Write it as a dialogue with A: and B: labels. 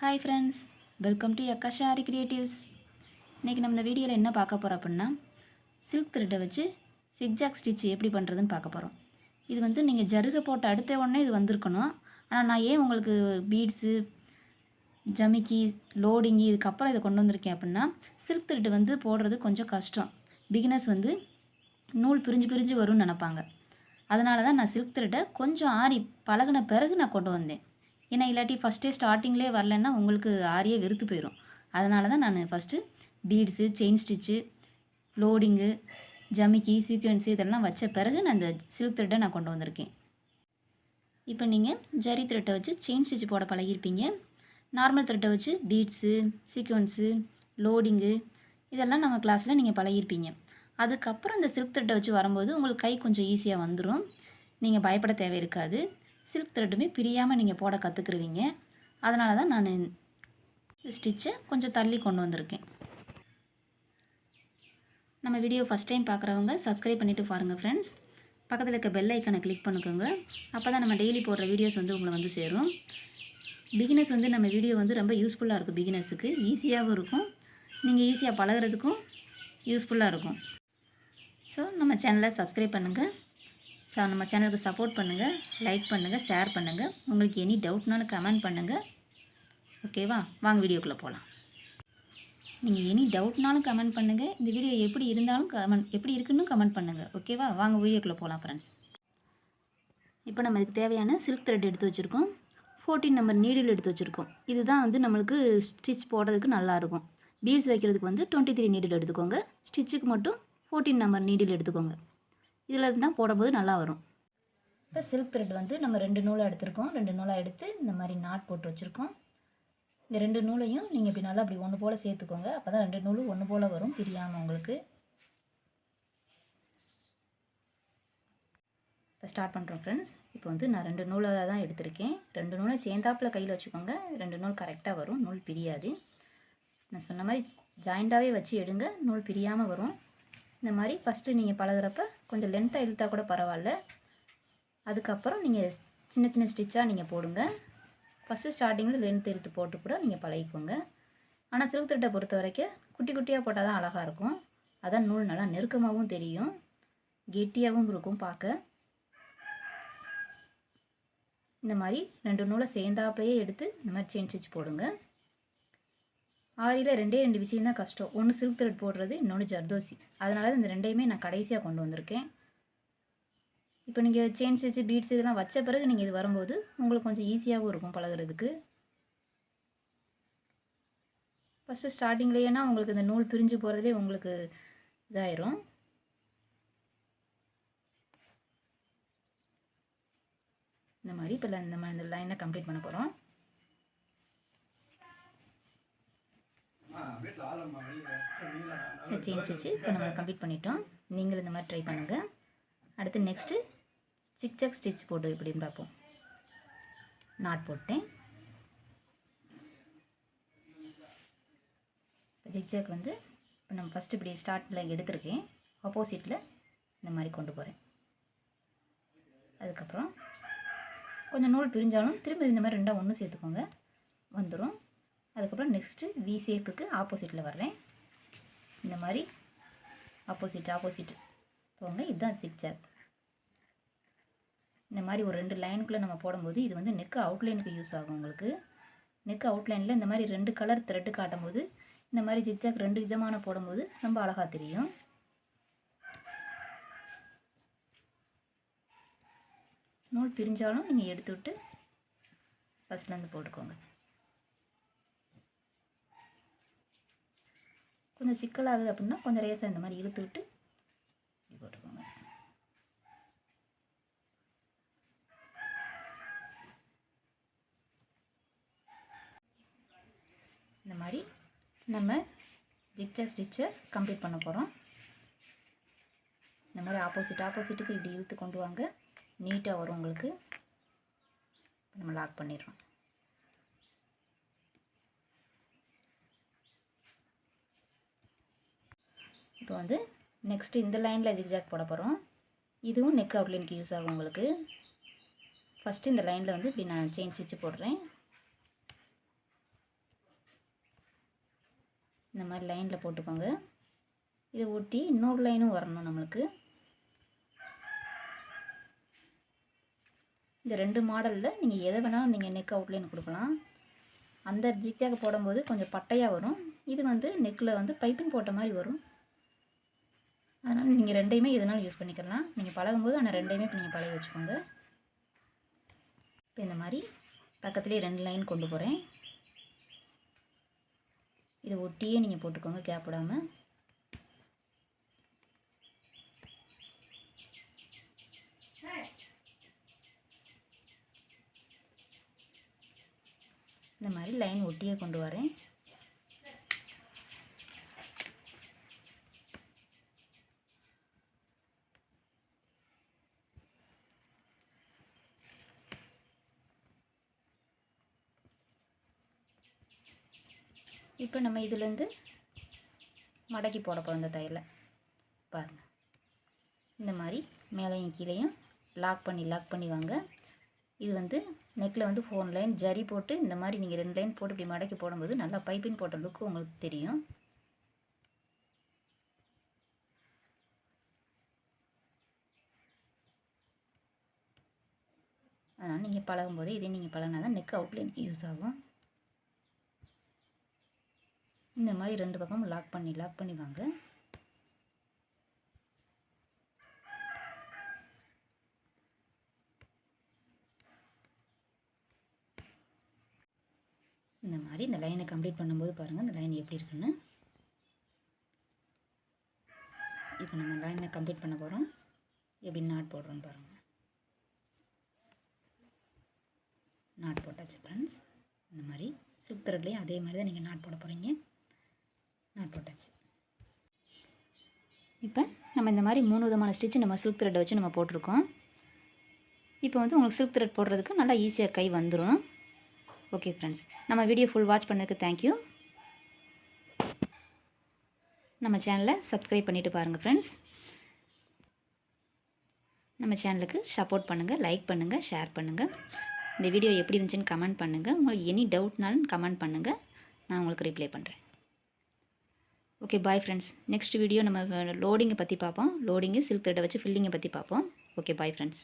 A: Hi friends, welcome to Yakkashari creatives. இன்றைக்கி நம்ம இந்த வீடியோவில் என்ன பார்க்க போகிறோம் அப்படின்னா, சில்க் த்ரெட்டை வச்சு சிக்ஜாக் ஸ்டிச் எப்படி பண்ணுறதுன்னு பார்க்க போகிறோம். இது வந்து நீங்கள் ஜருகை போட்ட அடுத்த உடனே இது வந்திருக்கணும். ஆனால் நான் ஏன் உங்களுக்கு பீட்ஸு, ஜமிக்கி, லோடிங்கி இதுக்கப்புறம் இதை கொண்டு வந்திருக்கேன் அப்படின்னா, சில்க் த்ரெட்டு வந்து போடுறது கொஞ்சம் கஷ்டம். பிகினர்ஸ் வந்து நூல் பிரிஞ்சு பிரிஞ்சு வரும்னு நினப்பாங்க. அதனால தான் நான் சில்க் த்ரெட்டை கொஞ்சம் ஆறி பழகின பிறகு நான் கொண்டு வந்தேன். ஏன்னா இல்லாட்டி ஃபஸ்ட்டே ஸ்டார்டிங்லேயே வரலன்னா உங்களுக்கு ஆரியே வெறுத்து போயிடும். அதனால தான் நான் first beads, chain stitch, loading, ஜமிக்கி, சீக்வென்ஸு இதெல்லாம் வச்ச பிறகு நான் இந்த சில்க் த்ரெட்டை நான் கொண்டு வந்திருக்கேன். இப்போ நீங்கள் ஜரி த்ரெட்டை வச்சு செயின் ஸ்டிச் போட பழகிருப்பீங்க. நார்மல் த்ரெட்டை வச்சு பீட்ஸு, சீக்வென்ஸு, லோடிங்கு இதெல்லாம் நம்ம கிளாஸில் நீங்கள் பழகிருப்பீங்க. அதுக்கப்புறம் இந்த சில்க் த்ரெட்டை வச்சு வரும்போது உங்களுக்கு கை கொஞ்சம் ஈஸியாக வந்துடும். நீங்கள் பயப்பட தேவை இருக்காது. சில்க் த்ரெட்டுமே பிரியாமல் நீங்கள் போட கற்றுக்குருவீங்க. அதனால தான் நான் ஸ்டிச்சை கொஞ்சம் தள்ளி கொண்டு வந்திருக்கேன். நம்ம வீடியோ ஃபஸ்ட் டைம் பார்க்குறவங்க சப்ஸ்கிரைப் பண்ணிவிட்டு பாருங்கள் ஃப்ரெண்ட்ஸ். பக்கத்தில் இருக்க பெல் ஐக்கனை கிளிக் பண்ணிக்கோங்க. அப்போ தான் நம்ம டெய்லி போடுற வீடியோஸ் வந்து உங்களை வந்து சேரும். பிகினர்ஸ் வந்து நம்ம வீடியோ வந்து ரொம்ப யூஸ்ஃபுல்லாக இருக்கும். பிகினர்ஸுக்கு ஈஸியாகவும் இருக்கும், நீங்கள் ஈஸியாக பழகிறதுக்கும் யூஸ்ஃபுல்லாக இருக்கும். ஸோ நம்ம சேனலை சப்ஸ்கிரைப் பண்ணுங்கள். நம்ம சேனலுக்கு சப்போர்ட் பண்ணுங்கள், லைக் பண்ணுங்கள், ஷேர் பண்ணுங்கள். உங்களுக்கு எனி டவுட்னாலும் கமெண்ட் பண்ணுங்கள். ஓகேவா? வாங்க வீடியோக்குள்ளே போகலாம். நீங்கள் எனி டவுட்னாலும் கமெண்ட் பண்ணுங்கள். இந்த வீடியோ எப்படி இருந்தாலும் எப்படி இருக்குன்னு கமெண்ட் பண்ணுங்கள். ஓகேவா? வாங்க வீடியோக்குள்ளே போகலாம் ஃப்ரெண்ட்ஸ். இப்போ நம்ம இதுக்கு தேவையான சில்க் த்ரெட் எடுத்து வச்சுருக்கோம். 14 நம்பர் நீடில் எடுத்து வச்சுருக்கோம். இதுதான் வந்து நம்மளுக்கு ஸ்டிச் போடுறதுக்கு நல்லாயிருக்கும். பீட்ஸ் வைக்கிறதுக்கு வந்து 23 நீடில் எடுத்துக்கோங்க. ஸ்டிச்சுக்கு மட்டும் 14 நம்பர் நீடில் எடுத்துக்கோங்க. இதில் தான் போடும்போது நல்லா வரும். இப்போ சில்க் த்ரெட் வந்து நம்ம 2 நூலாக எடுத்துருக்கோம். 2 நூலாக எடுத்து இந்த மாதிரி நாட் போட்டு வச்சுருக்கோம். இந்த 2 நூலையும் நீங்கள் இப்படி நல்லா அப்படி ஒன்று போல் சேர்த்துக்கோங்க. அப்போ தான் 2 நூலும் ஒன்று போல் வரும், பிரியாமல் உங்களுக்கு. இப்போ ஸ்டார்ட் பண்ணுறோம் ஃப்ரெண்ட்ஸ். இப்போ வந்து நான் 2 நூலை தான் எடுத்திருக்கேன். 2 நூலை சேர்ந்தாப்பில் கையில் வச்சுக்கோங்க. 2 நூல் கரெக்டாக வரும், நூல் பிரியாது. நான் சொன்ன மாதிரி ஜாயிண்டாகவே வச்சு எடுங்க, நூல் பிரியாமல் வரும். இந்த மாதிரி ஃபஸ்ட்டு நீங்கள் பழகிறப்ப கொஞ்சம் லென்த்தாக இழுத்தா கூட பரவாயில்ல. அதுக்கப்புறம் நீங்கள் சின்ன சின்ன ஸ்டிச்சாக நீங்கள் போடுங்க. ஃபஸ்ட்டு ஸ்டார்டிங்கில் லென்த் இழுத்து போட்டு கூட நீங்கள் பழகிக்கோங்க. ஆனால் சில்க் த்ரெட்டை பொறுத்த வரைக்கும் குட்டி குட்டியாக போட்டால் தான் அழகாக இருக்கும். அதான் நூல் நல்லா நெருக்கமாகவும் தெரியும், கெட்டியாகவும் இருக்கும் பார்க்க. இந்த மாதிரி 2 நூலை சேர்ந்தாப்பையே எடுத்து இந்த மாதிரி செயின் ஸ்டிச் போடுங்க. ஆரியில் 2 விஷயம் தான் கஷ்டம். ஒன்று சில்க் த்ரெட் போடுறது, இன்னொன்று ஜர்தோசி. அதனால தான் இந்த 2யுமே நான் கடைசியாக கொண்டு வந்திருக்கேன். இப்போ நீங்கள் செயின் ஸ்டிச்சு, பீட்ஸ் இதெல்லாம் வச்ச பிறகு நீங்கள் இது வரும்போது உங்களுக்கு கொஞ்சம் ஈஸியாகவும் இருக்கும் பழகிறதுக்கு. ஃபஸ்ட்டு ஸ்டார்டிங்லேயேனா உங்களுக்கு இந்த நூல் பிரிஞ்சு போகிறதுலே உங்களுக்கு இதாயிரும். இந்த மாதிரி இப்போ இந்த லைனை கம்ப்ளீட் பண்ண போகிறோம். இந்த செயின் ஸ்டிச்சு இப்போ நம்ம கம்ப்ளீட் பண்ணிட்டோம். நீங்களும் இந்த மாதிரி ட்ரை பண்ணுங்கள். அடுத்து நெக்ஸ்ட்டு சிக்ஜாக் ஸ்டிச் போட்டு எப்படின்னு பார்ப்போம். நாட் போட்டேன். ஜிக்ஜாக் வந்து இப்போ நம்ம ஃபஸ்ட்டு இப்படி ஸ்டார்ட்டில் எடுத்திருக்கேன். ஆப்போசிட்டில் இந்த மாதிரி கொண்டு போகிறேன். அதுக்கப்புறம் கொஞ்சம் நூல் பிரிஞ்சாலும் திரும்ப இந்த மாதிரி 2 ஒன்று சேர்த்துக்கோங்க, வந்துடும். அதுக்கப்புறம் நெக்ஸ்ட்டு வி ஷேப்புக்கு ஆப்போசிட்டில் வர்றேன். இந்த மாதிரி ஆப்போசிட் போங்க. இதுதான் சிக்ஜாக். இந்த மாதிரி ஒரு 2 லைனுக்குள்ளே நம்ம போடும்போது இது வந்து நெக்கு அவுட்லைனுக்கு யூஸ் ஆகும் உங்களுக்கு. நெக்கு அவுட்லைனில் இந்த மாதிரி 2 கலர் த்ரெட்டு காட்டும் போது இந்த மாதிரி ஜிக்ஜாக் 2 விதமான போடும்போது ரொம்ப அழகாக தெரியும். நூல் பிரிஞ்சாலும் நீங்கள் எடுத்து விட்டு ஃபஸ்ட்லேருந்து போட்டுக்கோங்க. கொஞ்சம் சிக்கலாகுது அப்படின்னா கொஞ்சம் லேசாக இந்த மாதிரி இழுத்து விட்டு இப்படி போட்டுக்கோங்க. இந்த மாதிரி நம்ம ஜிக்ஜாக் ஸ்டிச்சை கம்ப்ளீட் பண்ண போகிறோம். இந்த மாதிரி ஆப்போசிட்டுக்கு இப்படி இழுத்து கொண்டு வாங்க, நீட்டாக வரும் உங்களுக்கு. நம்ம லாக் பண்ணிடுறோம். இப்போ வந்து நெக்ஸ்ட்டு இந்த லைனில் ஜிக்ஜாக் போட போகிறோம். இதுவும் நெக் அவுட்லைனுக்கு யூஸ் ஆகும் உங்களுக்கு. ஃபஸ்ட்டு இந்த லைனில் வந்து இப்படி நான் செயின் ஸ்டிச்சு போடுறேன். மாதிரி லைனில் போட்டுக்கோங்க. இதை ஒட்டி இன்னொரு லைனும் வரணும் நம்மளுக்கு. இந்த 2 மாடலில் நீங்கள் எதை வேணாலும் நீங்கள் நெக் அவுட்லைன் கொடுக்கலாம். அந்த ஜிக்ஜாக் போடும்போது கொஞ்சம் பட்டையாக வரும். இது வந்து நெக்கில் வந்து பைப்பிங் போட்ட மாதிரி வரும். அதனால் நீங்கள் 2யுமே எதுனாலும் யூஸ் பண்ணிக்கலாம். நீங்கள் பழகும்போது ஆனால் 2யுமே இப்போ நீங்கள் பழகி வச்சுக்கோங்க. இப்போ இந்த மாதிரி பக்கத்துலேயே 2 லைன் கொண்டு போகிறேன். இதை ஒட்டியே நீங்கள் போட்டுக்கோங்க, கேப் விடாமல். இந்த மாதிரி லைன் ஒட்டியே கொண்டு வரேன். இப்போ நம்ம இதிலேருந்து மடக்கி போட போகிறோம். இந்த தையலை பாருங்கள், இந்த மாதிரி மேலேயும் கீழேயும் லாக் பண்ணி வாங்க. இது வந்து நெக்கில் வந்து 4 லைன் ஜரி போட்டு இந்த மாதிரி நீங்கள் 2 லைன் போட்டு இப்படி மடக்கி போடும்போது நல்லா பைப்பிங் போட்ட லுக்கு உங்களுக்கு தெரியும். அதனால் நீங்கள் பழகும்போது இதே நீங்கள் பழகினா தான் நெக் அவுட்லைனுக்கு யூஸ் ஆகும். இந்த மாதிரி 2 பக்கமும் லாக் பண்ணி வாங்க. இந்த மாதிரி இந்த லைனை கம்ப்ளீட் பண்ணும்போது பாருங்கள் இந்த லைன் எப்படி இருக்குன்னு. இப்போ நம்ம லைனை கம்ப்ளீட் பண்ண போகிறோம். எப்படி நாட் போடுறோன்னு பாருங்கள். நாட் போட்டாச்சு ஃப்ரெண்ட்ஸ். இந்த மாதிரி சில்க் த்ரெட்லேயும் அதே மாதிரி தான் நீங்கள் நாட் போட போகிறீங்க. நாட் போட்டாச்சு. இப்போ நம்ம இந்த மாதிரி 3 விதமான ஸ்டிச்சு நம்ம சில்க் த்ரெட்டை வச்சு நம்ம போட்டிருக்கோம். இப்போ வந்து உங்களுக்கு சில்க் த்ரெட் போடுறதுக்கு நல்லா ஈஸியாக கை வந்துடும். ஓகே ஃப்ரெண்ட்ஸ், நம்ம வீடியோ ஃபுல் வாட்ச் பண்ணதுக்கு தேங்க்யூ. நம்ம சேனலை சப்ஸ்கிரைப் பண்ணிவிட்டு பாருங்கள் ஃப்ரெண்ட்ஸ். நம்ம சேனலுக்கு சப்போர்ட் பண்ணுங்கள், லைக் பண்ணுங்கள், ஷேர் பண்ணுங்கள். இந்த வீடியோ எப்படி இருந்துச்சுன்னு கமெண்ட் பண்ணுங்கள். உங்களுக்கு எனி டவுட்னாலும் கமெண்ட் பண்ணுங்கள், நான் உங்களுக்கு ரிப்ளை பண்ணுறேன். Okay bye friends. Next video நம்ம லோடிங்கை பற்றி பார்ப்போம். லோடிங்கு சில்க் த்ரெட்டை வச்சு ஃபில்லிங்கை பற்றி பார்ப்போம். Okay bye friends.